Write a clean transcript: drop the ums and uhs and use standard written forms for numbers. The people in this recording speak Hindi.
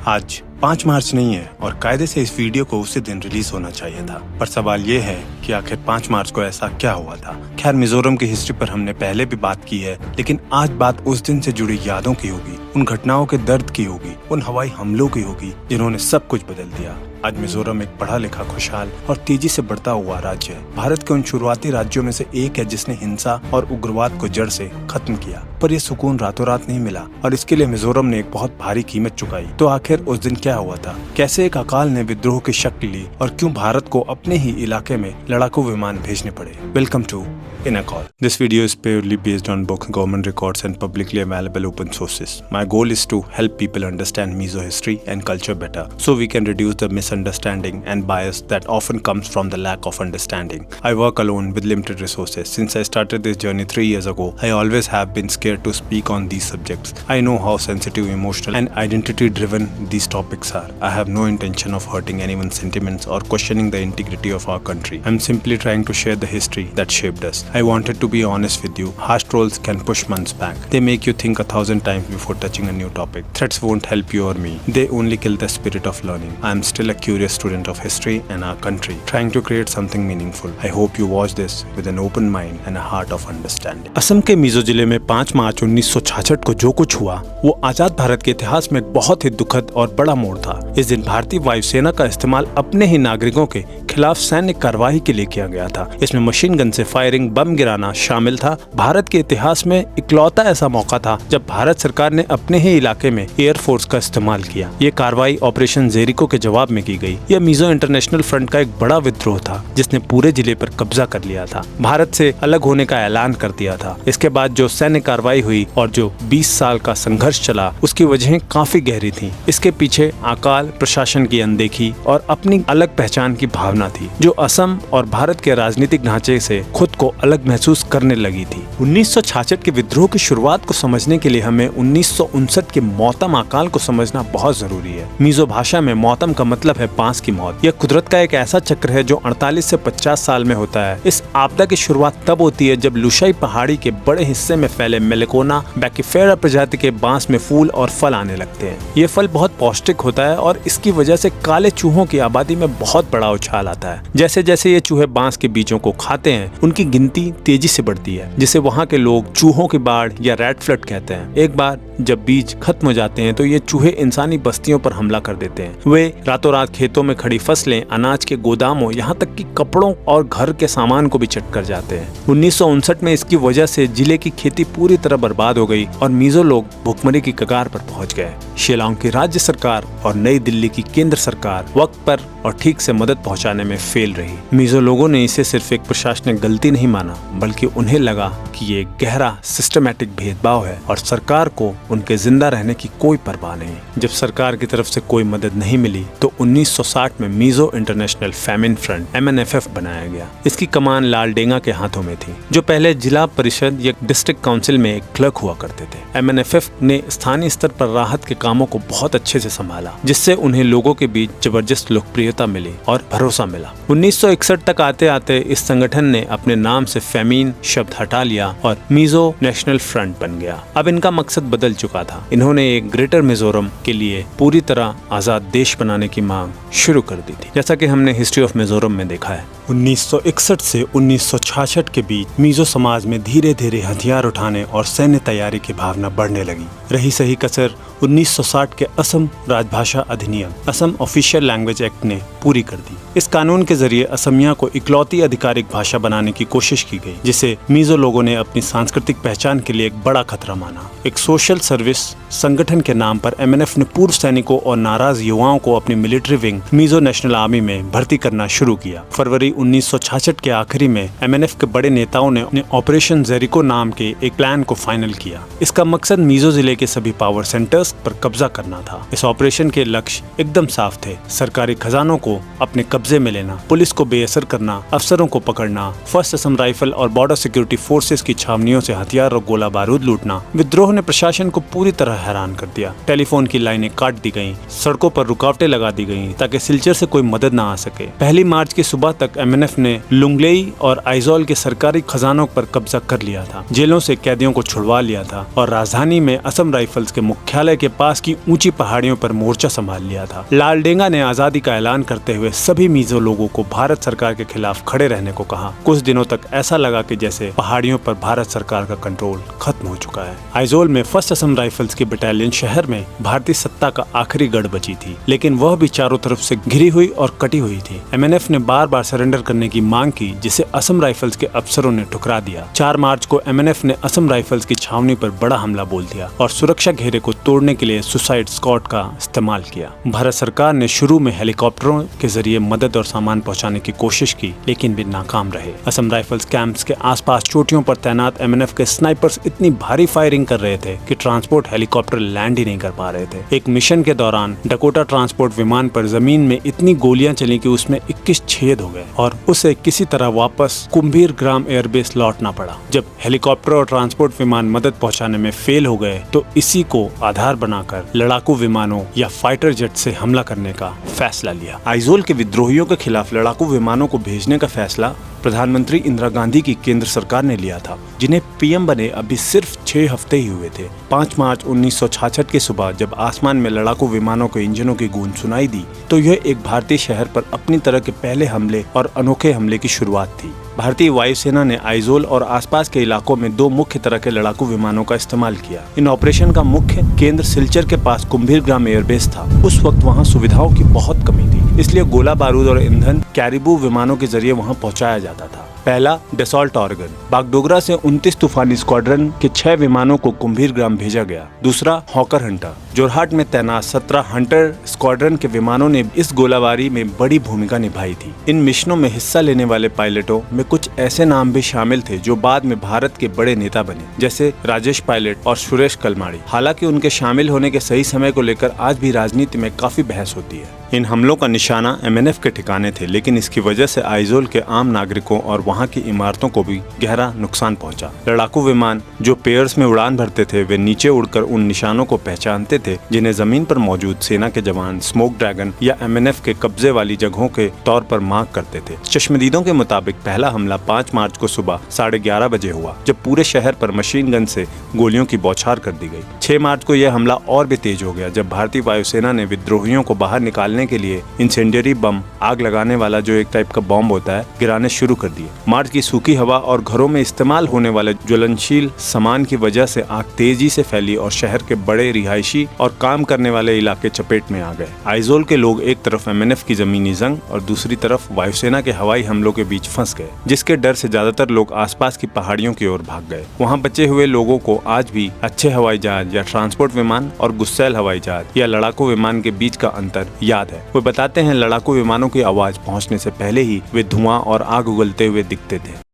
आज 5 मार्च नहीं है और कायदे से इस वीडियो को उसी दिन रिलीज होना चाहिए था, पर सवाल ये है कि आखिर 5 मार्च को ऐसा क्या हुआ था। खैर, मिजोरम की हिस्ट्री पर हमने पहले भी बात की है, लेकिन आज बात उस दिन से जुड़ी यादों की होगी, उन घटनाओं के दर्द की होगी, उन हवाई हमलों की होगी जिन्होंने सब कुछ बदल दिया। आज मिजोरम एक पढ़ा लिखा, खुशहाल और तेजी से बढ़ता हुआ राज्य है। भारत के उन शुरुआती राज्यों में से एक है जिसने हिंसा और उग्रवाद को जड़ से खत्म किया। पर यह सुकून रातों रात नहीं मिला और इसके लिए मिजोरम ने एक बहुत भारी कीमत चुकाई। तो आखिर उस दिन क्या हुआ था? कैसे एक अकाल ने विद्रोह की शक्ल ली और क्यों भारत को अपने ही इलाके में लड़ाकू विमान भेजने पड़े? Welcome to In a Call. This video is purely based on book, government records and publicly available open sources. My goal is to help people understand Mizo history and culture better, so we can reduce the misunderstanding and bias that often comes from the lack of understanding. I work alone with limited resources. Since I started this journey 3 years ago, I always have been scared to speak on these subjects. I know how sensitive, emotional and identity-driven these topics are. I have no intention of hurting anyone's sentiments or questioning the integrity of our country. I'm simply trying to share the history that shaped us. I wanted to be honest with you. Harsh trolls can push months back. They make you think 1,000 times before touching a new topic. Threats won't help you or me. They only kill the spirit of learning. I am still a curious student of history and our country, trying to create something meaningful. I hope you watch this with an open mind and a heart of understanding. Assam के मिजो जिले में 5 मार्च 1966 को जो कुछ हुआ वो आजाद भारत के इतिहास में एक बहुत ही दुखद और बड़ा मोड़ था। इस दिन भारतीय वायुसेना का इस्तेमाल अपने ही नागरिकों के खिलाफ सैन्य कार्रवाई के लिए किया गया था। इसमें मशीन गन से फायरिंग, बम गिराना शामिल था। भारत के इतिहास में इकलौता ऐसा मौका था जब भारत सरकार ने अपने ही इलाके में एयरफोर्स का इस्तेमाल किया। ये कार्रवाई ऑपरेशन जेरिको के जवाब में की गई। यह मिजो इंटरनेशनल फ्रंट का एक बड़ा विद्रोह था जिसने पूरे जिले पर कब्जा कर लिया था, भारत से अलग होने का ऐलान कर दिया था। इसके बाद जो सैन्य कार्रवाई हुई और जो 20 साल का संघर्ष चला, उसकी वजहें काफी गहरी थी। इसके पीछे अकाल, प्रशासन की अनदेखी और अपनी अलग पहचान की भावना थी जो असम और भारत के राजनीतिक ढांचे से खुद को अलग महसूस करने लगी थी। 1966 के विद्रोह की शुरुआत को समझने के लिए हमें 1959 के मौतम अकाल को समझना बहुत जरूरी है। मिजो भाषा में मौतम का मतलब है बांस की मौत। यह कुदरत का एक ऐसा चक्र है जो 48 से 50 साल में होता है। इस आपदा की शुरुआत तब होती है जब लुशाई पहाड़ी के बड़े हिस्से में फैले मेलेकोना बैकिफेरा प्रजाति के बांस में फूल और फल आने लगते हैं। ये फल बहुत पौष्टिक होता है और इसकी वजह से काले चूहों की आबादी में बहुत बड़ा उछाल आता है। जैसे जैसे ये चूहे बांस के बीजों को खाते हैं, उनकी गिनती तेजी से बढ़ती है, जिसे वहाँ के लोग चूहों की बाढ़ या रेड फ्लड कहते हैं। एक बार जब बीज खत्म हो जाते हैं तो ये चूहे इंसानी बस्तियों पर हमला कर देते हैं। वे रातों रात खेतों में खड़ी फसलें, अनाज के गोदामों, यहाँ तक कि कपड़ों और घर के सामान को भी चट कर जाते हैं। 1959 में इसकी वजह से जिले की खेती पूरी तरह बर्बाद हो गई और मिजो लोग भुखमरी की कगार पर पहुंच गए। शिलांग की राज्य सरकार और नई दिल्ली की केंद्र सरकार वक्त पर और ठीक से मदद पहुंचाने में फेल रही। मिजो लोगों ने इसे सिर्फ एक प्रशासनिक गलती नहीं माना, बल्कि उन्हें लगा कि ये गहरा सिस्टमैटिक भेदभाव है और सरकार को उनके जिंदा रहने की कोई परवाह नहीं। जब सरकार की तरफ से कोई मदद नहीं मिली तो 1960 में Mizo international famine front MNFF बनाया गया। इसकी कमान लाल डेंगा के हाथों में थी, जो पहले जिला परिषद या डिस्ट्रिक्ट काउंसिल में एक क्लर्क हुआ करते थे। MNFF ने स्थानीय स्तर पर राहत के कामों को बहुत अच्छे से संभाला, जिससे उन्हें लोगों के बीच जबरदस्त लोकप्रियता मिली और भरोसा मिला। 1961 तक आते आते इस संगठन ने अपने नाम से फेमिन शब्द हटा लिया और मिजो नेशनल फ्रंट बन गया। अब इनका मकसद बदल चुका था। इन्होंने एक ग्रेटर मिजोरम के लिए पूरी तरह आजाद देश बनाने की मांग शुरू कर दी थी, जैसा कि हमने हिस्ट्री ऑफ मिजोरम में देखा है। 1961 से 1966 के बीच मिजो समाज में धीरे धीरे हथियार उठाने और सैन्य तैयारी की भावना बढ़ने लगी। रही सही कसर 1960 के असम राजभाषा अधिनियम, असम ऑफिशियल लैंग्वेज एक्ट ने पूरी कर दी। इस कानून के जरिए असमिया को इकलौती आधिकारिक भाषा बनाने की कोशिश की गई, जिसे मिजो लोगों ने अपनी सांस्कृतिक पहचान के लिए एक बड़ा खतरा माना। एक सोशल सर्विस संगठन के नाम पर MNF ने पूर्व सैनिकों और नाराज युवाओं को अपनी military wing Mizo national army में भर्ती करना शुरू किया। फरवरी 1966 के आखिरी में MNF के बड़े नेताओं ने ऑपरेशन जेरिको नाम के एक प्लान को फाइनल किया। इसका मकसद मिजो जिले के सभी पावर सेंटर्स पर कब्जा करना था। इस ऑपरेशन के लक्ष्य एकदम साफ थे: सरकारी खजानों को अपने कब्जे में लेना, पुलिस को बेअसर करना, अफसरों को पकड़ना, फर्स्ट असम राइफल और बॉर्डर सिक्योरिटी फोर्सेस की छावनियों से हथियार और गोला बारूद लूटना। विद्रोह ने प्रशासन को पूरी तरह हैरान कर दिया। टेलीफोन की लाइनें काट दी गईं, सड़कों पर रुकावटें लगा दी गईं ताकि सिलचर से कोई मदद न आ सके। 1 मार्च की सुबह तक एमएनएफ ने लुंगलेई और आइजोल के सरकारी खजानों पर कब्जा कर लिया था, जेलों से कैदियों को छुड़वा लिया था और राजधानी में असम राइफल्स के मुख्यालय के पास की ऊंची पहाड़ियों पर मोर्चा संभाल लिया था। लालडेंगा ने आजादी का ऐलान करते हुए सभी मिजो लोगों को भारत सरकार के खिलाफ खड़े रहने को कहा। कुछ दिनों तक ऐसा लगा कि जैसे पहाड़ियों पर भारत सरकार का कंट्रोल खत्म हो चुका है। आइजोल में फर्स्ट असम राइफल्स की बटालियन शहर में भारतीय सत्ता का आखिरी गढ़ बची थी, लेकिन वह भी चारों तरफ से घिरी हुई और कटी हुई थी। एमएनएफ ने बार बार सरेंडर करने की मांग की, जिसे असम राइफल्स के अफसरों ने ठुकरा दिया। 4 मार्च को एमएनएफ ने असम राइफल्स की छावनी पर बड़ा हमला बोल दिया और सुरक्षा घेरे को तोड़ने के लिए सुसाइड स्क्वाड का इस्तेमाल किया। भारत सरकार ने शुरू में हेलीकॉप्टरों के जरिए मदद और सामान पहुंचाने की कोशिश की, लेकिन भी नाकाम रहे। असम राइफल्स कैंप्स के आसपास चोटियों पर तैनात एमएनएफ के स्नाइपर्स इतनी भारी फायरिंग कर रहे थे कि ट्रांसपोर्ट हेलीकॉप्टर लैंड ही नहीं कर पा रहे थे। एक मिशन के दौरान डकोटा ट्रांसपोर्ट विमान पर जमीन में इतनी गोलियां चली कि उसमें 21 छेद हो गए और उसे किसी तरह वापस कुंभीर ग्राम एयरबेस लौटना पड़ा। जब हेलीकॉप्टर और ट्रांसपोर्ट विमान मदद पहुंचाने में फेल हो गए तो इसी को आधार बनाकर लड़ाकू विमानों या फाइटर जेट से हमला करने का फैसला लिया। आइजोल के विद्रोहियों के खिलाफ लड़ाकू विमानों को भेजने का फैसला प्रधानमंत्री इंदिरा गांधी की केंद्र सरकार ने लिया था, जिन्हें पीएम बने अभी सिर्फ 6 हफ्ते ही हुए थे। 5 मार्च 1966 की सुबह जब आसमान में लड़ाकू विमानों के इंजनों की गूंज सुनाई दी तो यह एक भारतीय शहर पर अपनी तरह के पहले हमले और अनोखे हमले की शुरुआत थी। भारतीय वायुसेना ने आइजोल और आसपास के इलाकों में 2 मुख्य तरह के लड़ाकू विमानों का इस्तेमाल किया। इन ऑपरेशन का मुख्य केंद्र सिलचर के पास कुंभीर ग्राम एयरबेस था। उस वक्त वहां सुविधाओं की बहुत कमी थी, इसलिए गोला बारूद और ईंधन कैरिबू विमानों के जरिए वहां पहुंचाया जाता था। पहला डसॉल्ट ऑर्गन, बागडोगरा से 29 तूफानी स्क्वाड्रन के 6 विमानों को कुंभीर ग्राम भेजा गया। दूसरा हॉकर हंटर, जोरहाट में तैनात 17 हंटर स्क्वाड्रन के विमानों ने इस गोलाबारी में बड़ी भूमिका निभाई थी। इन मिशनों में हिस्सा लेने वाले पायलटों में कुछ ऐसे नाम भी शामिल थे जो बाद में भारत के बड़े नेता बने, जैसे राजेश पायलट और सुरेश कलमाड़ी। हालांकि उनके शामिल होने के सही समय को लेकर आज भी राजनीति में काफी बहस होती है। इन हमलों का निशाना एमएनएफ के ठिकाने थे, लेकिन इसकी वजह से आइजोल के आम नागरिकों और वहां की इमारतों को भी गहरा नुकसान पहुंचा। लड़ाकू विमान जो पेयर्स में उड़ान भरते थे वे नीचे उड़कर उन निशानों को पहचानते थे जिन्हें जमीन पर मौजूद सेना के जवान स्मोक ड्रैगन या एमएनएफ के कब्जे वाली जगहों के तौर पर मार्क करते थे। चश्मदीदों के मुताबिक पहला हमला 5 मार्च को सुबह 11:30 बजे हुआ, जब पूरे शहर पर मशीन गन से गोलियों की बौछार कर दी गई। 6 मार्च को यह हमला और भी तेज हो गया जब भारतीय वायुसेना ने विद्रोहियों को बाहर निकालने के लिए इंसेंडियरी बम, आग लगाने वाला जो एक टाइप का बॉम्ब होता है, गिराने शुरू कर दिए। मार्च की सूखी हवा और घरों में इस्तेमाल होने वाले ज्वलनशील सामान की वजह से आग तेजी से फैली और शहर के बड़े रिहायशी और काम करने वाले इलाके चपेट में आ गए। आइजोल के लोग एक तरफ एमएनएफ की जमीनी जंग और दूसरी तरफ वायुसेना के हवाई हमलों के बीच फंस गए, जिसके डर से ज्यादातर लोग आसपास की पहाड़ियों की ओर भाग गए। वहां बचे हुए लोगों को आज भी अच्छे हवाई जहाज या ट्रांसपोर्ट विमान और गुस्सैल हवाई जहाज या लड़ाकू विमान के बीच का अंतर याद है। वे बताते हैं लड़ाकू विमानों की आवाज पहुंचने से पहले ही वे धुआं और आग उगलते हुए दिखते थे।